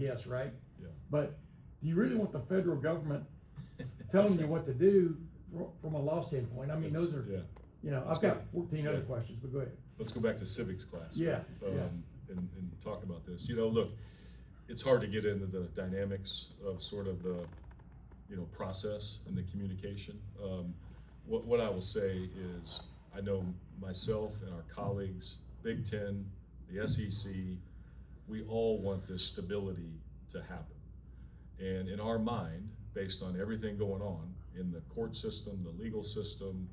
guess, right? Yeah. But do you really want the federal government telling you what to do from a law standpoint? I mean, those are, I've got 14 other questions, but go ahead. Let's go back to civics class. Yeah, right? And talk about this. Look, it's hard to get into the dynamics of sort of the, process and the communication. What I will say is, I know myself and our colleagues, Big Ten, the SEC, we all want this stability to happen. And in our mind, based on everything going on in the court system, the legal system,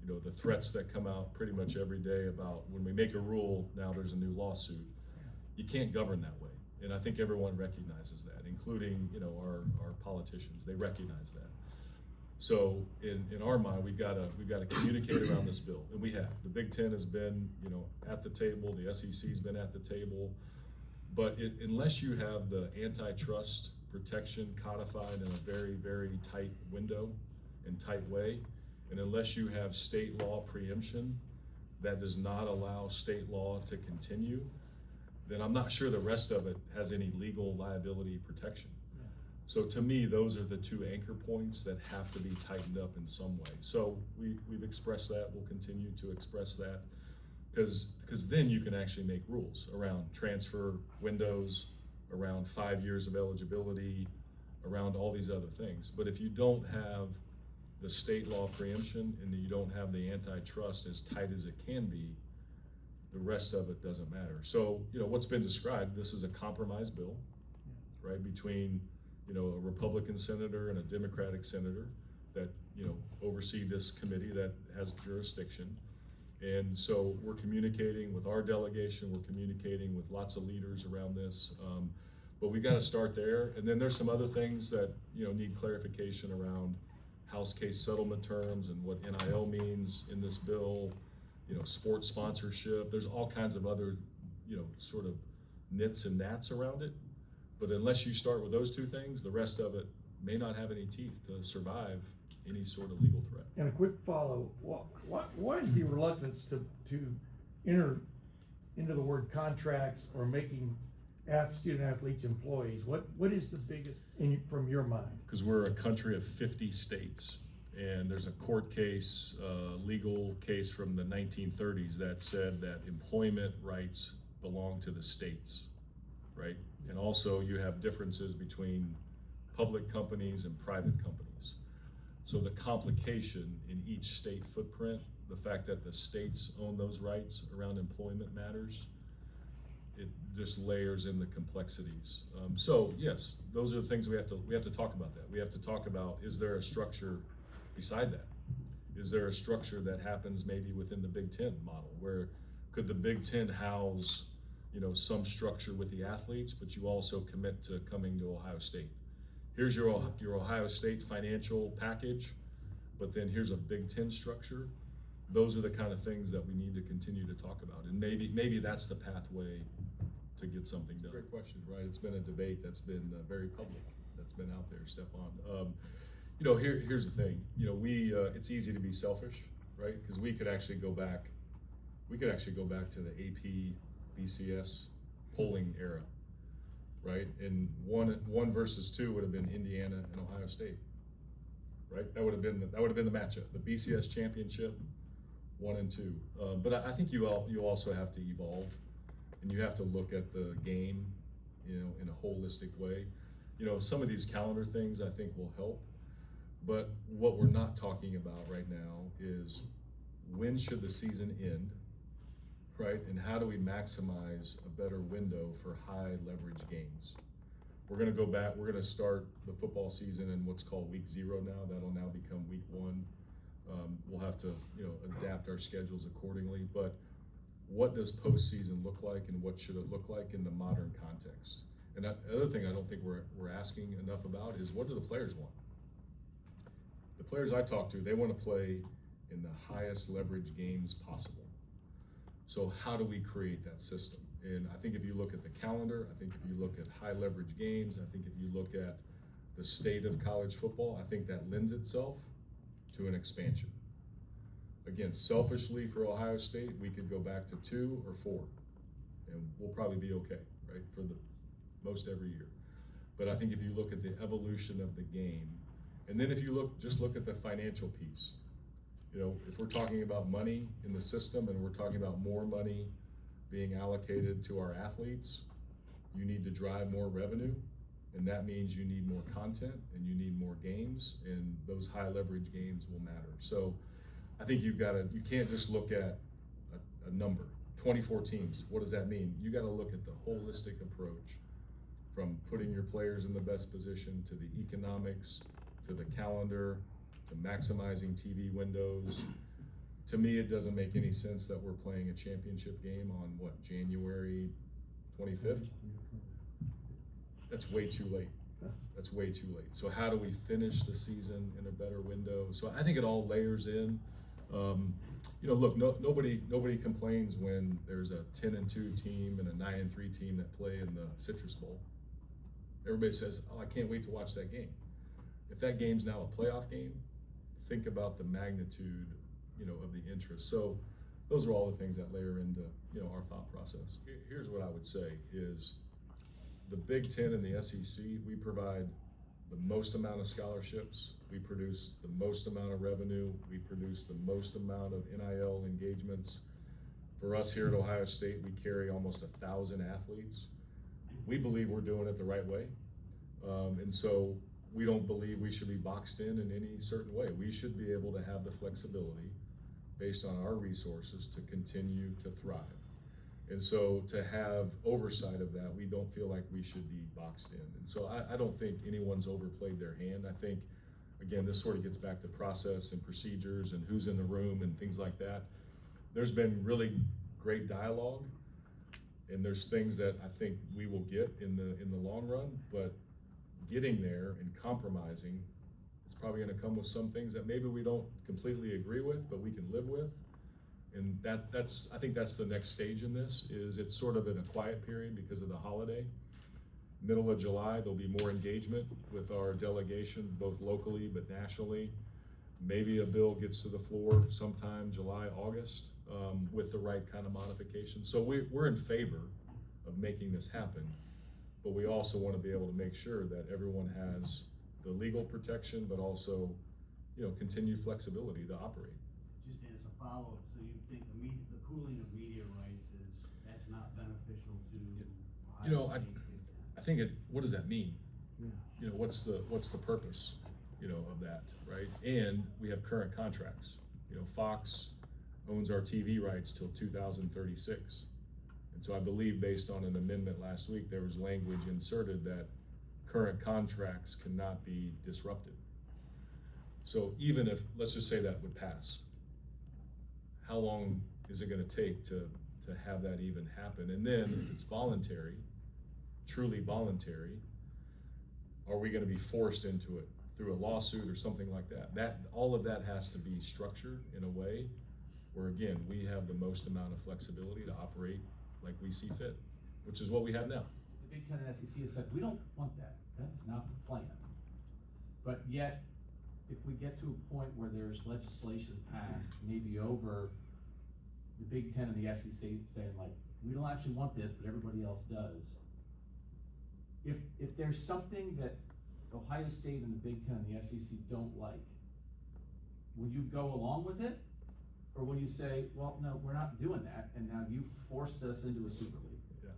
the threats that come out pretty much every day about when we make a rule, now there's a new lawsuit. You can't govern that way. And I think everyone recognizes that, including, our politicians. They recognize that. So in our mind, we've got to communicate around this bill, and we have. The Big Ten has been, at the table. The SEC's been at the table. But unless you have the antitrust protection codified in a very, very tight window and tight way, and unless you have state law preemption that does not allow state law to continue, then I'm not sure the rest of it has any legal liability protection. Yeah. So to me, those are the two anchor points that have to be tightened up in some way. So we've expressed that, we'll continue to express that, because then you can actually make rules around transfer windows, around 5 years of eligibility, around all these other things. But if you don't have the state law preemption and you don't have the antitrust as tight as it can be, the rest of it doesn't matter. So, what's been described, this is a compromise bill, right, between, a Republican senator and a Democratic senator that, oversee this committee that has jurisdiction. And so we're communicating with our delegation, we're communicating with lots of leaders around this, but we got to start there. And then there's some other things that, need clarification around House case settlement terms and what NIL means in this bill, sports sponsorship. There's all kinds of other, sort of nits and gnats around it. But unless you start with those two things, the rest of it may not have any teeth to survive any sort of legal threat. And a quick follow, why is the reluctance to enter into the word contracts or making student athletes employees? What is the biggest from your mind? Because we're a country of 50 states. And there's a court case, legal case from the 1930s that said that employment rights belong to the states, right? And also you have differences between public companies and private companies. So the complication in each state footprint, the fact that the states own those rights around employment matters, it just layers in the complexities. So yes, those are the things we have to talk about. That we have to talk about, is there a structure beside that? Is there a structure that happens maybe within the Big Ten model, where could the Big Ten house, some structure with the athletes, but you also commit to coming to Ohio State? Here's your Ohio State financial package, but then here's a Big Ten structure. Those are the kind of things that we need to continue to talk about, and maybe that's the pathway to get something done. Great question, right? It's been a debate that's been very public, that's been out there, Stefan. Here's the thing. It's easy to be selfish, right? Because we could actually go back to the AP BCS polling era, right? And one versus two would have been Indiana and Ohio State, right? That would have been the matchup, the BCS championship, 1 and 2. But I think you also have to evolve, and you have to look at the game, in a holistic way. Some of these calendar things I think will help. But what we're not talking about right now is, when should the season end, right? And how do we maximize a better window for high leverage games? We're going to go back, we're going to start the football season in what's called week 0 now. That'll now become week 1. We'll have to, adapt our schedules accordingly. But what does postseason look like, and what should it look like in the modern context? And the other thing I don't think we're asking enough about is, what do the players want? The players I talk to, they want to play in the highest leverage games possible. So how do we create that system? And I think if you look at the calendar, I think if you look at high leverage games, I think if you look at the state of college football, I think that lends itself to an expansion. Again, selfishly for Ohio State, we could go back to 2 or 4, and we'll probably be okay, right, for the most every year. But I think if you look at the evolution of the game, and then if you just look at the financial piece, if we're talking about money in the system and we're talking about more money being allocated to our athletes, you need to drive more revenue, and that means you need more content and you need more games, and those high leverage games will matter. So I think you can't just look at a number, 24 teams. What does that mean? You got to look at the holistic approach, from putting your players in the best position to the economics, to the calendar, to maximizing TV windows. To me, it doesn't make any sense that we're playing a championship game on January 25th? That's way too late. That's way too late. So how do we finish the season in a better window? So I think it all layers in. Look, nobody complains when there's a 10-2 team and a 9-3 team that play in the Citrus Bowl. Everybody says, "Oh, I can't wait to watch that game." If that game's now a playoff game, think about the magnitude, of the interest. So those are all the things that layer into, our thought process. Here's what I would say is the Big Ten and the SEC, we provide the most amount of scholarships, we produce the most amount of revenue, we produce the most amount of NIL engagements. For us here at Ohio State, we carry almost 1,000 athletes. We believe we're doing it the right way. And so we don't believe we should be boxed in any certain way. We should be able to have the flexibility based on our resources to continue to thrive. And so to have oversight of that, we don't feel like we should be boxed in. And so I don't think anyone's overplayed their hand. I think, again, this sort of gets back to process and procedures and who's in the room and things like that. There's been really great dialogue, and there's things that I think we will get in the long run, but getting there and compromising, it's probably going to come with some things that maybe we don't completely agree with, but we can live with. And I think that's the next stage in this, is it's sort of in a quiet period because of the holiday. Middle of July, there'll be more engagement with our delegation, both locally but nationally. Maybe a bill gets to the floor sometime July, August, with the right kind of modification. So we're in favor of making this happen, but we also want to be able to make sure that everyone has the legal protection, but also, continued flexibility to operate. Just as a follow-up, so you think the pooling of media rights that's not beneficial to Ohio State? I think what does that mean? Yeah. What's the purpose, of that, right? And we have current contracts. Fox owns our TV rights till 2036. And so I believe, based on an amendment last week, there was language inserted that current contracts cannot be disrupted. So even if, let's just say that would pass, how long is it going to take to have that even happen? And then if it's voluntary, truly voluntary, are we going to be forced into it through a lawsuit or something like that? All of that has to be structured in a way where, again, we have the most amount of flexibility to operate like we see fit, which is what we have now. The Big Ten and SEC has said, we don't want that. That is not the plan. But yet, if we get to a point where there's legislation passed, maybe over the Big Ten and the SEC saying, like, we don't actually want this, but everybody else does. If there's something that Ohio State and the Big Ten and the SEC don't like, will you go along with it? Or will you say, well, no, we're not doing that, and now you forced us into a Super League? Yeah.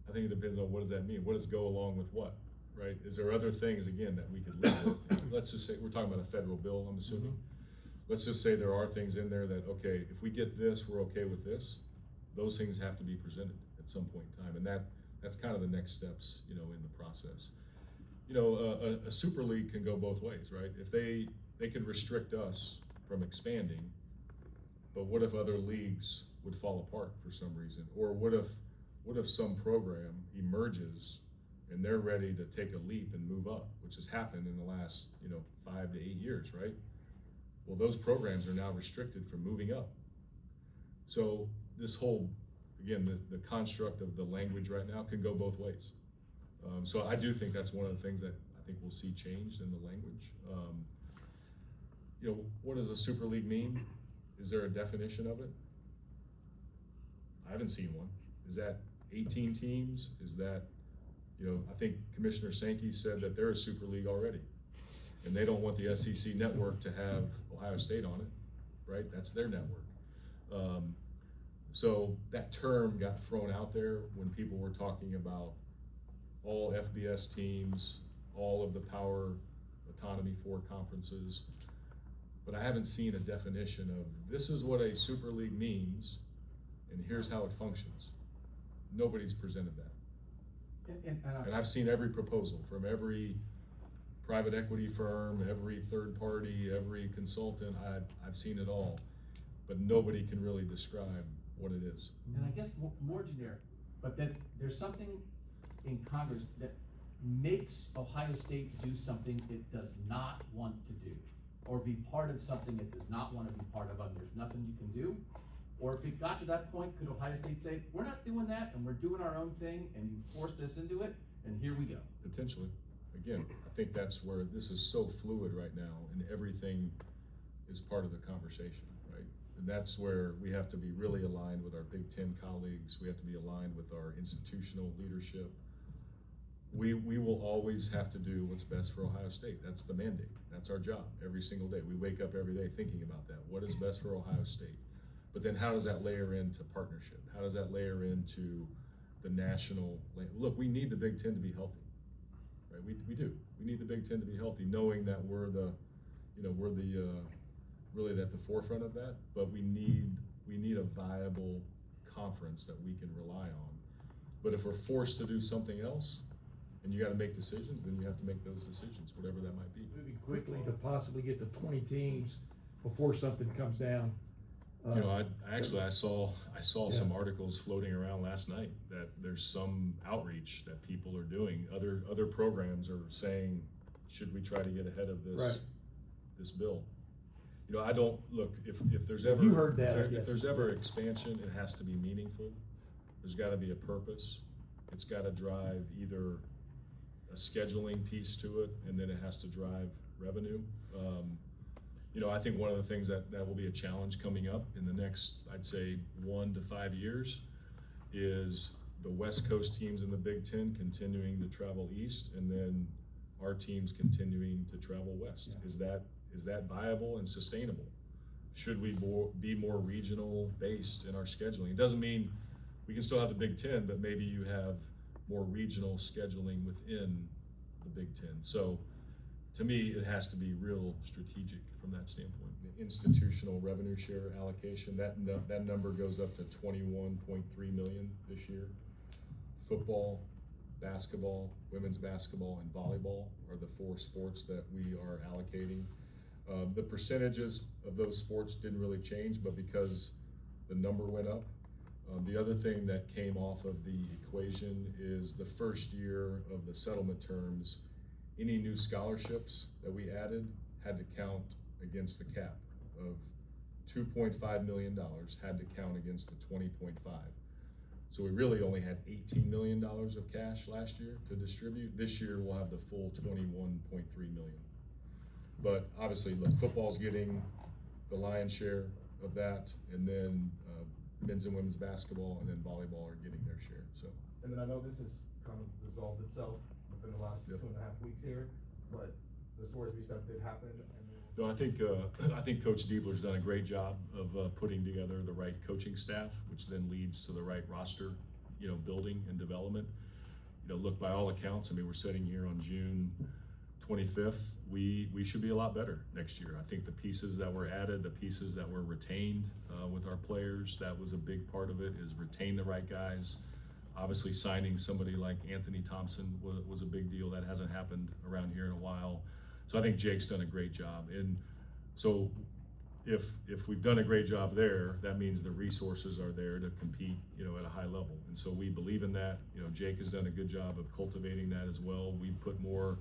I think it depends on what does that mean. What does go along with what, right? Is there other things, again, that we could live with? Let's just say, we're talking about a federal bill, I'm assuming. Mm-hmm. Let's just say there are things in there that, okay, if we get this, we're okay with this. Those things have to be presented at some point in time, and that's kind of the next steps, in the process. A Super League can go both ways, right? If they could restrict us from expanding, but what if other leagues would fall apart for some reason? Or what if some program emerges and they're ready to take a leap and move up, which has happened in the last, 5 to 8 years, right? Well, those programs are now restricted from moving up. So this whole, again, the construct of the language right now can go both ways. So I do think that's one of the things that I think we'll see changed in the language. What does a Super League mean? Is there a definition of it? I haven't seen one. Is that 18 teams? Is that You know, I think Commissioner Sankey said that they're a super league already, and they don't want the SEC network to have Ohio State on it, right? That's their network. So that term got thrown out there when people were talking about all FBS teams, all of the Power Autonomy 4 conferences. But I haven't seen a definition of this is what a super league means, and here's how it functions. Nobody's presented that. And I've seen every proposal from every private equity firm, every third party, every consultant. I've seen it all, but nobody can really describe what it is. And I guess more generic, but then there's something in Congress that makes Ohio State do something it does not want to do, or be part of something it does not want to be part of, and there's nothing you can do. Or if it got to that point, could Ohio State say, we're not doing that, and we're doing our own thing, and you forced us into it, and here we go? Potentially. Again, I think that's where this is so fluid right now, and everything is part of the conversation, right? And that's where we have to be really aligned with our Big Ten colleagues. We have to be aligned with our institutional leadership. We will always have to do what's best for Ohio State. That's the mandate. That's our job every single day. We wake up every day thinking about that. What is best for Ohio State? But then how does that layer into partnership? How does that layer into the national? Look, we need the Big Ten to be healthy, right? We do. We need the Big Ten to be healthy, knowing that we're really at the forefront of that. But we need a viable conference that we can rely on. But if we're forced to do something else, and you got to make decisions, then you have to make those decisions, whatever that might be. Moving quickly to possibly get to 20 teams before something comes down. You know, I saw some Yeah. articles floating around last night that there's some outreach that people are doing. Other programs are saying, should we try to get ahead of this Right. this bill? You know, I don't look if there's ever You heard that, I if guess. there's ever expansion, it has to be meaningful. There's got to be a purpose. It's got to drive either a scheduling piece to it, and then it has to drive revenue. You know, I think one of the things that will be a challenge coming up in the next, I'd say, 1 to 5 years is the West Coast teams in the Big Ten continuing to travel east, and then our teams continuing to travel west. Yeah. Is that viable and sustainable? Should we be more regional based in our scheduling? It doesn't mean we can still have the Big Ten, but maybe you have more regional scheduling within the Big Ten. So to me, it has to be real strategic from that standpoint. The institutional revenue share allocation, that number goes up to $21.3 million this year. Football, basketball, women's basketball, and volleyball are the 4 sports that we are allocating. The percentages of those sports didn't really change, but because the number went up. The other thing that came off of the equation is the first year of the settlement terms. Any new scholarships that we added had to count against the cap of $2.5 million, had to count against the 20.5. So we really only had $18 million of cash last year to distribute. This year we'll have the full $21.3 million. But obviously, look, football's getting the lion's share of that, and then men's and women's basketball and then volleyball are getting their share. So. And then I know this has kind of resolved itself within the last 2.5 weeks here, but the Sorsby stuff did happen. No, I think Coach Diebler's done a great job of putting together the right coaching staff, which then leads to the right roster, you know, building and development. You know, look, by all accounts, I mean, we're sitting here on June 25th. We should be a lot better next year. I think the pieces that were added, the pieces that were retained with our players, that was a big part of it, is retain the right guys. Obviously, signing somebody like Anthony Thompson was a big deal. That hasn't happened around here in a while. So I think Jake's done a great job. And so if we've done a great job there, that means the resources are there to compete, you know, at a high level. And so we believe in that. You know, Jake has done a good job of cultivating that as well. We put more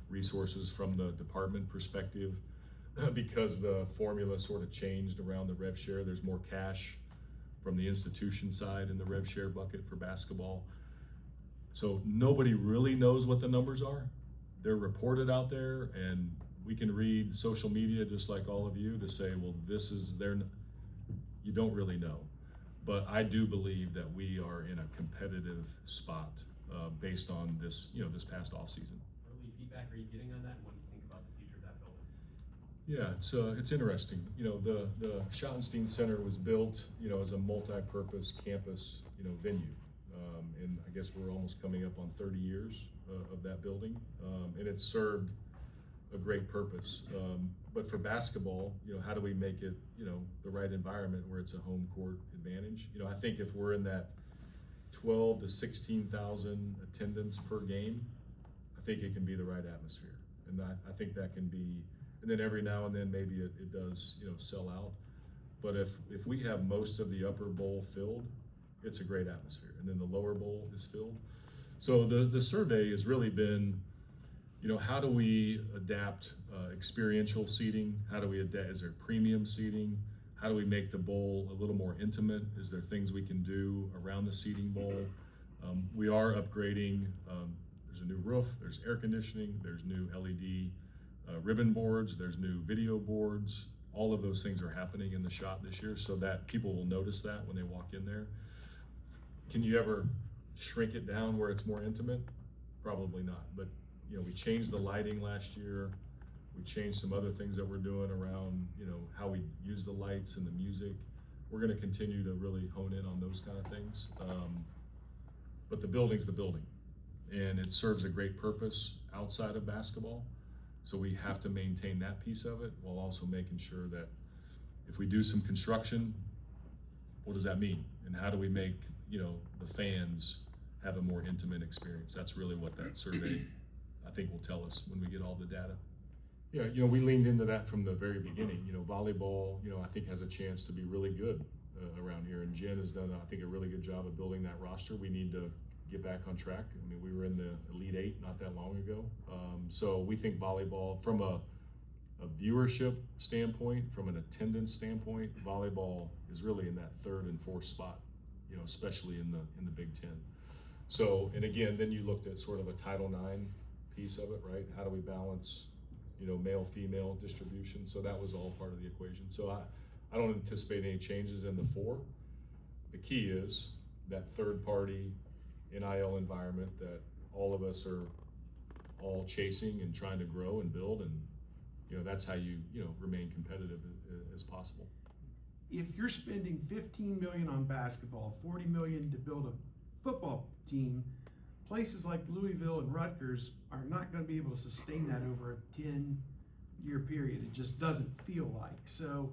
resources from the department perspective because the formula sort of changed around the rev share. There's more cash from the institution side in the rev share bucket for basketball. So nobody really knows what the numbers are. They're reported out there, and we can read social media just like all of you to say, well, this is you don't really know. But I do believe that we are in a competitive spot based on this, this past off season. Early feedback are you getting on that? What do you think about the future of that building? Yeah, it's interesting. The Schottenstein Center was built, as a multi-purpose campus, venue. And I guess we're almost coming up on 30 years of that building. And it's served a great purpose. But for basketball, how do we make it, the right environment where it's a home court advantage? I think if we're in that 12 to 16,000 attendance per game, I think it can be the right atmosphere. And I think that can be, and then every now and then maybe it does, sell out. But if we have most of the upper bowl filled, it's a great atmosphere. And then the lower bowl is filled. So the survey has really been, how do we adapt experiential seating? How do we adapt? Is there premium seating? How do we make the bowl a little more intimate? Is there things we can do around the seating bowl? We are upgrading. There's a new roof, there's air conditioning, there's new LED ribbon boards, there's new video boards. All of those things are happening in the shop this year so that people will notice that when they walk in there. Can you ever shrink it down where it's more intimate? Probably not, but we changed the lighting last year. We changed some other things that we're doing around, how we use the lights and the music. We're gonna continue to really hone in on those kind of things. But the building's the building, and it serves a great purpose outside of basketball. So we have to maintain that piece of it while also making sure that if we do some construction, what does that mean? And how do we make, the fans have a more intimate experience? That's really what that survey, I think, will tell us when we get all the data. Yeah, we leaned into that from the very beginning. Volleyball, I think has a chance to be really good around here. And Jen has done, I think, a really good job of building that roster. We need to get back on track. I mean, we were in the Elite Eight not that long ago. So we think volleyball, from a viewership standpoint, from an attendance standpoint, volleyball is really in that third and fourth spot, especially in the Big Ten. So, and again, then you looked at sort of a Title IX piece of it, right? How do we balance, male-female distribution? So that was all part of the equation. So I don't anticipate any changes in the four. The key is that third-party NIL environment that all of us are all chasing and trying to grow and build, and that's how you remain competitive as possible. If you're spending $15 million on basketball, $40 million to build a football team, places like Louisville and Rutgers are not going to be able to sustain that over a 10-year period. It just doesn't feel like. So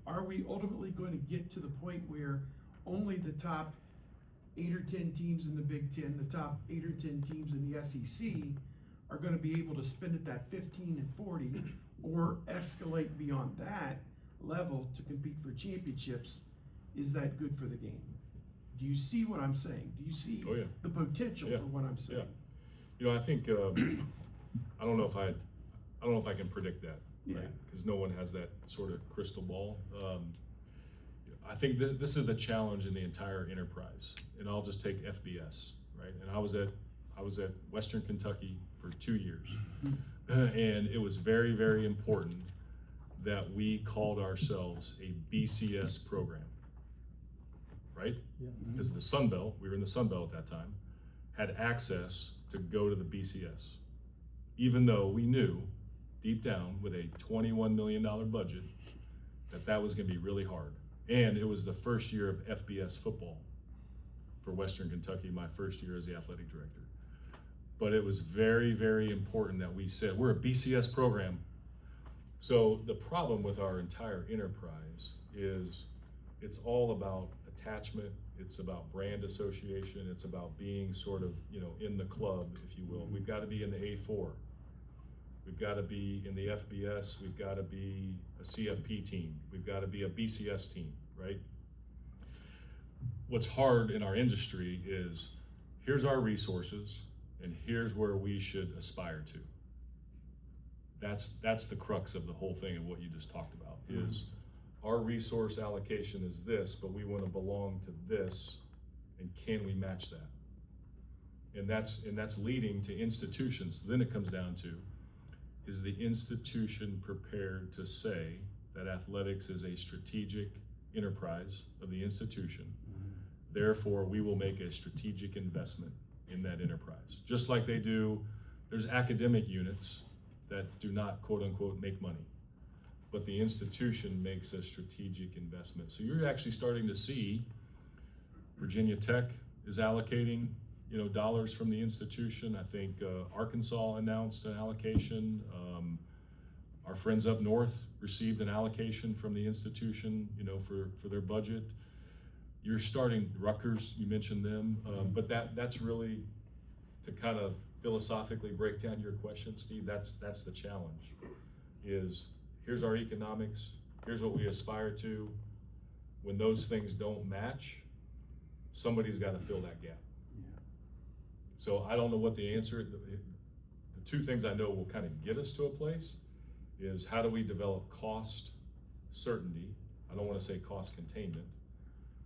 are we ultimately going to get to the point where only the top 8 or 10 teams in the Big Ten, the top 8 or 10 teams in the SEC are going to be able to spend at that 15 and 40, or escalate beyond that level to compete for championships? Is that good for the game? Do you see what I'm saying? Do you see the potential for what I'm saying? Yeah. I think I don't know if I can predict that, right? Because no one has that sort of crystal ball. I think this is the challenge in the entire enterprise, and I'll just take FBS, right? And I was at Western Kentucky for 2 years, and it was very, very important that we called ourselves a BCS program, right? Yeah. Because the Sun Belt, we were in the Sun Belt at that time, had access to go to the BCS, even though we knew deep down with a $21 million budget that was going to be really hard. And it was the first year of FBS football for Western Kentucky, my first year as the athletic director. But it was very, very important that we said, we're a BCS program. So the problem with our entire enterprise is it's all about attachment, it's about brand association, it's about being sort of, in the club, if you will. We've got to be in the A4. We've got to be in the FBS, we've got to be a CFP team, we've got to be a BCS team, right? What's hard in our industry is, here's our resources, and here's where we should aspire to. That's the crux of the whole thing of what you just talked about, is our resource allocation is this, but we want to belong to this, and can we match that? And that's leading to institutions. Then it comes down to, is the institution prepared to say that athletics is a strategic enterprise of the institution? Therefore, we will make a strategic investment in that enterprise. Just like they do, there's academic units that do not quote unquote make money, but the institution makes a strategic investment. So you're actually starting to see Virginia Tech is allocating, dollars from the institution. I think Arkansas announced an allocation. Our friends up north received an allocation from the institution, for their budget. You're starting, Rutgers, you mentioned them, but that's really, to kind of philosophically break down your question, Steve, that's the challenge, is here's our economics, here's what we aspire to. When those things don't match, somebody's got to fill that gap. So I don't know what the answer, the two things I know will kind of get us to a place is how do we develop cost certainty? I don't want to say cost containment,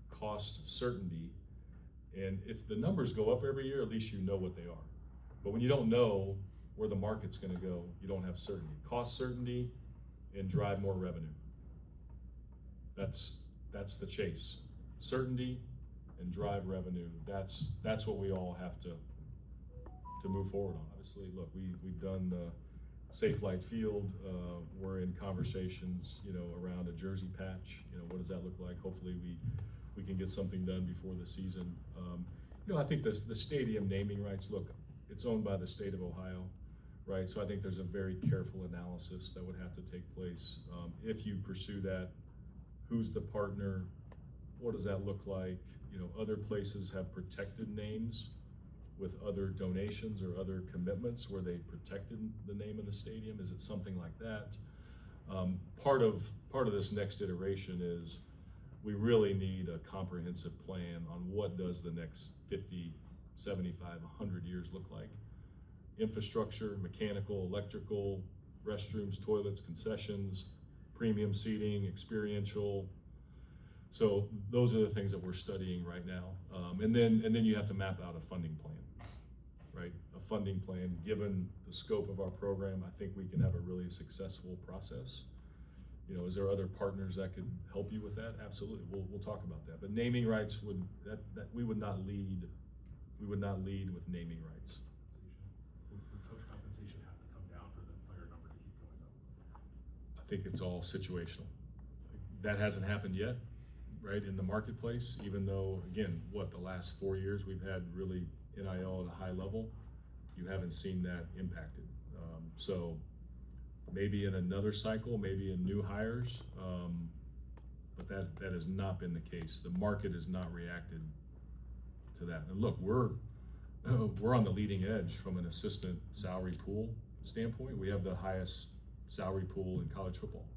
cost certainty. And if the numbers go up every year, at least you know what they are. But when you don't know where the market's going to go, you don't have certainty. Cost certainty and drive more revenue. That's the chase. Certainty and drive revenue. That's what we all have to move forward on. Obviously, look, we've done the Safe Light Field. We're in conversations, around a jersey patch. What does that look like? Hopefully we can get something done before the season. I think the stadium naming rights, look, it's owned by the state of Ohio, right? So I think there's a very careful analysis that would have to take place. If you pursue that, who's the partner? What does that look like? Other places have protected names with other donations or other commitments where they protected the name of the stadium. Is it something like that? Part of this next iteration is we really need a comprehensive plan on what does the next 50, 75, 100 years look like. Infrastructure, mechanical, electrical, restrooms, toilets, concessions, premium seating, experiential. So those are the things that we're studying right now. And then you have to map out a funding plan, right? A funding plan. Given the scope of our program, I think we can have a really successful process. Is there other partners that could help you with that? Absolutely. We'll talk about that. But naming rights we would not lead. We would not lead with naming rights. Would coach compensation have to come down for the player number to keep going up? I think it's all situational. That hasn't happened yet, right, in the marketplace, even though, again, the last 4 years we've had really NIL at a high level, you haven't seen that impacted. So maybe in another cycle, maybe in new hires, but that has not been the case. The market has not reacted to that. And look, we're on the leading edge from an assistant salary pool standpoint. We have the highest salary pool in college football,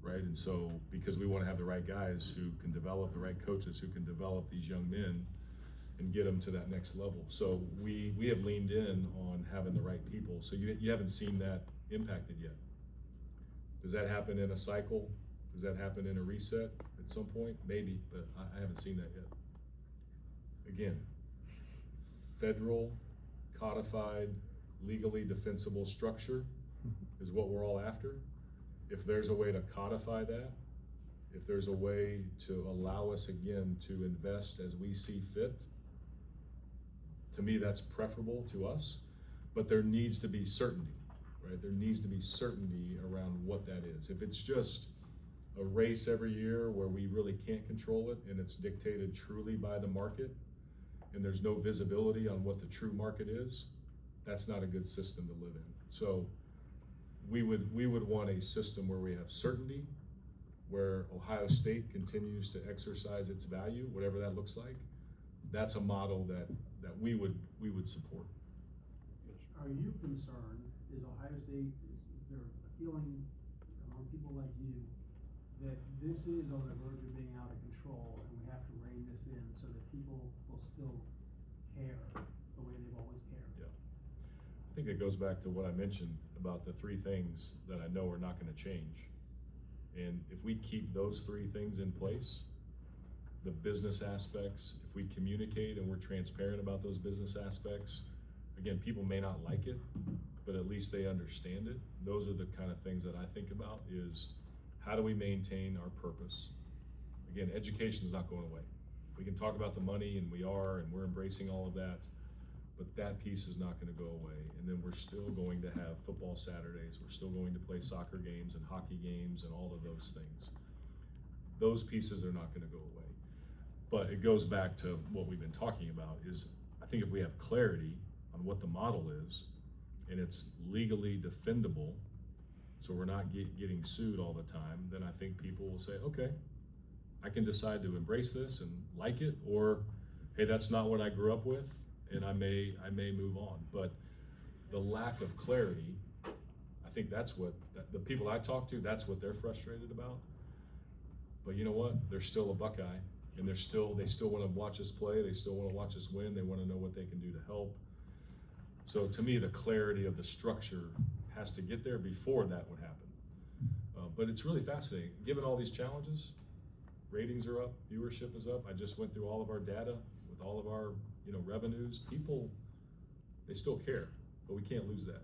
right? And so because we want to have the right guys who can develop, the right coaches who can develop these young men and get them to that next level. So we have leaned in on having the right people. So you haven't seen that impacted yet. Does that happen in a cycle? Does that happen in a reset at some point? Maybe, but I haven't seen that yet. Again, federal, codified, legally defensible structure is what we're all after. If there's a way to codify that, if there's a way to allow us again to invest as we see fit, to me that's preferable to us, but there needs to be certainty, right? There needs to be certainty around what that is. If it's just a race every year where we really can't control it and it's dictated truly by the market and there's no visibility on what the true market is, that's not a good system to live in. So we would want a system where we have certainty, where Ohio State continues to exercise its value, whatever that looks like. That's a model that we would support. Are you concerned, is Ohio State, is there a feeling among people like you that this is on the verge of being out of control and we have to rein this in so that people will still care the way they've always cared? Yeah. I think it goes back to what I mentioned about the three things that I know are not going to change. And if we keep those three things in place, the business aspects, if we communicate and we're transparent about those business aspects, again, people may not like it, but at least they understand it. Those are the kind of things that I think about is how do we maintain our purpose? Again, education is not going away. We can talk about the money and we're embracing all of that, but that piece is not gonna go away. And then we're still going to have football Saturdays, we're still going to play soccer games and hockey games and all of those things. Those pieces are not gonna go away. But it goes back to what we've been talking about is, I think if we have clarity on what the model is, and it's legally defendable, so we're not getting sued all the time, then I think people will say, okay, I can decide to embrace this and like it, or, hey, that's not what I grew up with, and I may move on. But the lack of clarity, I think that's what, the people I talk to, that's what they're frustrated about. But you know what? They're still a Buckeye, and they still wanna watch us play, they still wanna watch us win, they wanna know what they can do to help. So to me, the clarity of the structure has to get there before that would happen. But it's really fascinating, given all these challenges, ratings are up, viewership is up. I just went through all of our data with all of our, revenues. People, they still care, but we can't lose that.